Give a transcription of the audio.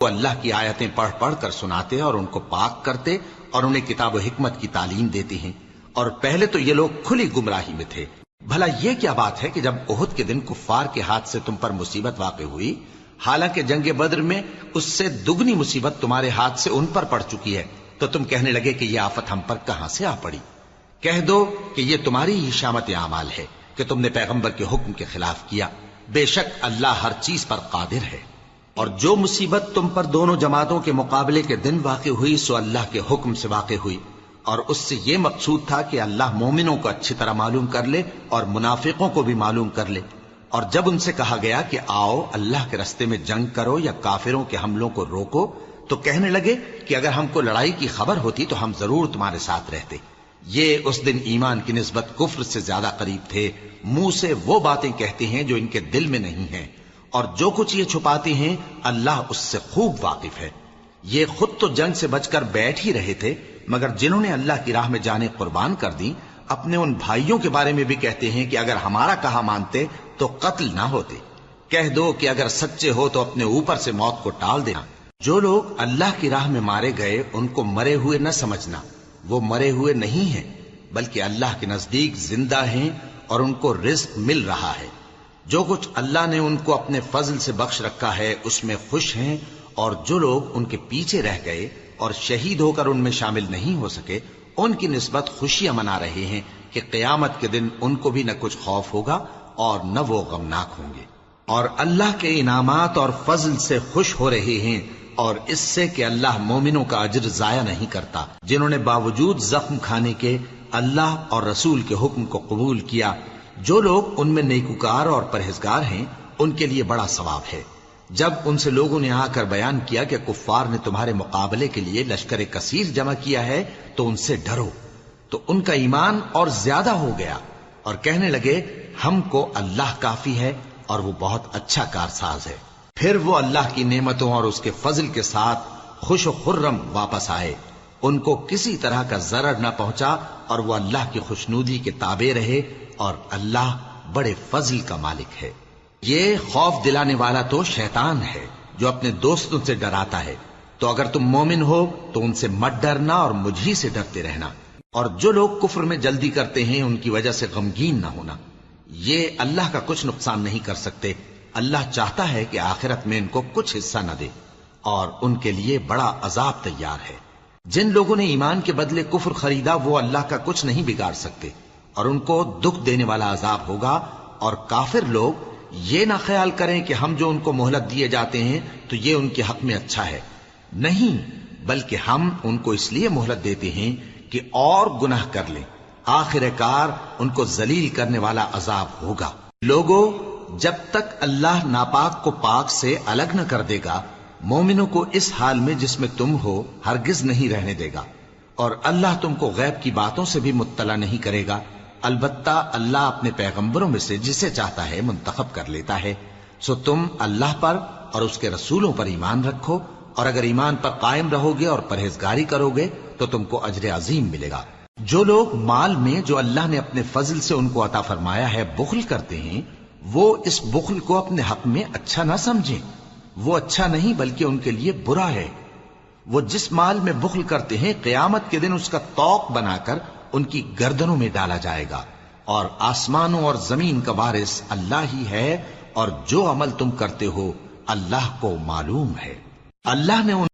وہ اللہ کی آیتیں پڑھ پڑھ کر سناتے اور ان کو پاک کرتے اور انہیں کتاب و حکمت کی تعلیم دیتے ہیں، اور پہلے تو یہ لوگ کھلی گمراہی میں تھے۔ بھلا یہ کیا بات ہے کہ جب احد کے دن کفار کے ہاتھ سے تم پر مصیبت واقع ہوئی، حالانکہ جنگ بدر میں اس سے دگنی مصیبت تمہارے ہاتھ سے ان پر پڑ چکی ہے، تو تم کہنے لگے کہ یہ آفت ہم پر کہاں سے آ پڑی؟ کہہ دو کہ یہ تمہاری ہی شامت اعمال ہے کہ تم نے پیغمبر کے حکم کے خلاف کیا، بے شک اللہ ہر چیز پر قادر ہے۔ اور جو مصیبت تم پر دونوں جماعتوں کے مقابلے کے دن واقع ہوئی سو اللہ کے حکم سے واقع ہوئی، اور اس سے یہ مقصود تھا کہ اللہ مومنوں کو اچھی طرح معلوم کر لے اور منافقوں کو بھی معلوم کر لے۔ اور جب ان سے کہا گیا کہ آؤ اللہ کے رستے میں جنگ کرو یا کافروں کے حملوں کو روکو، تو کہنے لگے کہ اگر ہم کو لڑائی کی خبر ہوتی تو ہم ضرور تمہارے ساتھ رہتے۔ یہ اس دن ایمان کی نسبت کفر سے زیادہ قریب تھے، منہ سے وہ باتیں کہتے ہیں جو ان کے دل میں نہیں ہیں، اور جو کچھ یہ چھپاتے ہیں اللہ اس سے خوب واقف ہے۔ یہ خود تو جنگ سے بچ کر بیٹھ ہی رہے تھے، مگر جنہوں نے اللہ کی راہ میں جانیں قربان کر دی، اپنے ان بھائیوں کے بارے میں بھی کہتے ہیں کہ اگر ہمارا کہا مانتے تو قتل نہ ہوتے۔ کہہ دو کہ اگر سچے ہو تو اپنے اوپر سے موت کو ٹال دینا۔ جو لوگ اللہ کی راہ میں مارے گئے ان کو مرے ہوئے نہ سمجھنا، وہ مرے ہوئے نہیں ہیں بلکہ اللہ کے نزدیک زندہ ہیں اور ان کو رزق مل رہا ہے۔ جو کچھ اللہ نے ان کو اپنے فضل سے بخش رکھا ہے اس میں خوش ہیں، اور جو لوگ ان کے پیچھے رہ گئے اور شہید ہو کر ان میں شامل نہیں ہو سکے ان کی نسبت خوشیاں منا رہے ہیں کہ قیامت کے دن ان کو بھی نہ کچھ خوف ہوگا اور نہ وہ غمناک ہوں گے، اور اللہ کے انعامات اور فضل سے خوش ہو رہے ہیں، اور اس سے کہ اللہ مومنوں کا اجر ضائع نہیں کرتا جنہوں نے باوجود زخم کھانے کے اللہ اور رسول کے حکم کو قبول کیا۔ جو لوگ ان میں نیکوکار اور پرہیزگار ہیں ان کے لیے بڑا ثواب ہے۔ جب ان سے لوگوں نے آ کر بیان کیا کہ کفار نے تمہارے مقابلے کے لیے لشکر کثیر جمع کیا ہے تو ان سے ڈرو، تو ان کا ایمان اور زیادہ ہو گیا اور کہنے لگے ہم کو اللہ کافی ہے اور وہ بہت اچھا کارساز ہے۔ پھر وہ اللہ کی نعمتوں اور اس کے فضل کے ساتھ خوش و خرم واپس آئے، ان کو کسی طرح کا ضرر نہ پہنچا اور وہ اللہ کی خوشنودی کے تابع رہے، اور اللہ بڑے فضل کا مالک ہے۔ یہ خوف دلانے والا تو شیطان ہے جو اپنے دوستوں سے ڈراتا ہے، تو اگر تم مومن ہو تو ان سے مت ڈرنا اور مجھ ہی سے ڈرتے رہنا، اور جو لوگ کفر میں جلدی کرتے ہیں ان کی وجہ سے غمگین نہ ہونا، یہ اللہ کا کچھ نقصان نہیں کر سکتے۔ اللہ چاہتا ہے کہ آخرت میں ان کو کچھ حصہ نہ دے، اور ان کے لیے بڑا عذاب تیار ہے۔ جن لوگوں نے ایمان کے بدلے کفر خریدا وہ اللہ کا کچھ نہیں بگاڑ سکتے، اور ان کو دکھ دینے والا عذاب ہوگا۔ اور کافر لوگ یہ نہ خیال کریں کہ ہم جو ان کو مہلت دیے جاتے ہیں تو یہ ان کے حق میں اچھا ہے، نہیں، بلکہ ہم ان کو اس لیے مہلت دیتے ہیں کہ اور گناہ کر لیں، آخر کار ان کو ذلیل کرنے والا عذاب ہوگا۔ لوگوں، جب تک اللہ ناپاک کو پاک سے الگ نہ کر دے گا مومنوں کو اس حال میں جس میں تم ہو ہرگز نہیں رہنے دے گا، اور اللہ تم کو غیب کی باتوں سے بھی مطلع نہیں کرے گا۔ البتہ اللہ اپنے پیغمبروں میں سے جسے چاہتا ہے منتخب کر لیتا ہے۔ سو تم اللہ پر اور اس کے رسولوں پر ایمان رکھو، اور اگر ایمان پر قائم رہو گے اور پرہیزگاری کرو گے تو تم کو اجر عظیم ملے گا۔ جو لوگ مال میں جو اللہ نے اپنے فضل سے ان کو عطا فرمایا ہے بخل کرتے ہیں، وہ اس بخل کو اپنے حق میں اچھا نہ سمجھیں، وہ اچھا نہیں بلکہ ان کے لیے برا ہے۔ وہ جس مال میں بخل کرتے ہیں قیامت کے دن اس کا طوق بنا کر ان کی گردنوں میں ڈالا جائے گا، اور آسمانوں اور زمین کا وارث اللہ ہی ہے، اور جو عمل تم کرتے ہو اللہ کو معلوم ہے۔ اللہ نے ان